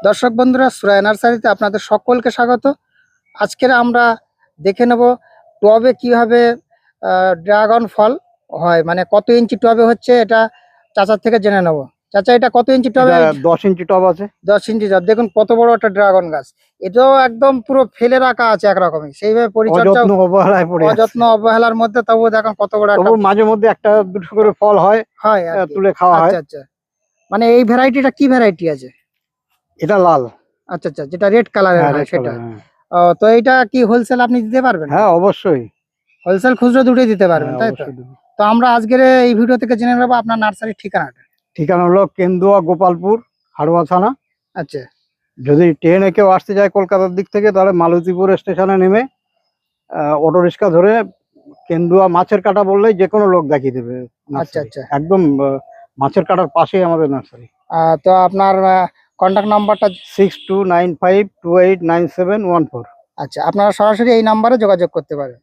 দর্শক বন্ধুরা, সুরাইয়া নার্সারিতে আপনাদের সকলকে স্বাগত। আজকের আমরা দেখে নেব টবে কিভাবে ড্রাগন ফল হয়, মানে কত ইঞ্চি টবে হচ্ছে এটা চাচার থেকে জেনে নেব। চাচা, এটা কত ইঞ্চি টবে? 10 ইঞ্চি টব আছে। 10 ইঞ্চি টব। দেখুন কত বড় একটা ড্রাগন গাছ। এটাও একদম পুরো ফেলে রাখা আছে একরকমই, সেইভাবে পরিচর্যা অযত্ন অবহেলার মধ্যে, তবুও দেখুন কত বড় একটা। মাঝে মধ্যে একটা দুটো করে ফল হয়, তুলে খাওয়া হয়। আচ্ছা আচ্ছা, মানে এই ভ্যারাইটিটা কি ভ্যারাইটি আছে? এটা লাল। আচ্ছা আচ্ছা, যেটা রেড কালারের হয় সেটা। তো এইটা কি হোলসেল আপনি দিতে পারবেন? হ্যাঁ, অবশ্যই। হোলসেল খুচরো দুটোই দিতে পারবেন, তাই তো? তো আমরা আজকের এই ভিডিও থেকে জেনে নেবো আপনার নার্সারির ঠিকানাটা। ঠিকানা হলো কেন্দুয়া, গোপালপুর, হাড়োয়া থানা। আচ্ছা, যদি ট্রেনে কেউ আসতে যায় কলকাতার দিক থেকে, তাহলে মালতীপুর স্টেশনে নেমে অটো রিক্সা ধরে কেন্দুয়া মাছের কাটা বললেই যে কোনো লোক দেখিয়ে দেবে। আচ্ছা আচ্ছা, একদম মাছের কাটার পাশেই আমাদের নার্সারি। তো আপনার কন্ট্যাক্ট নাম্বারটা? 6295289714। আচ্ছা, আপনারা সরাসরি এই নাম্বারে যোগাযোগ করতে পারেন।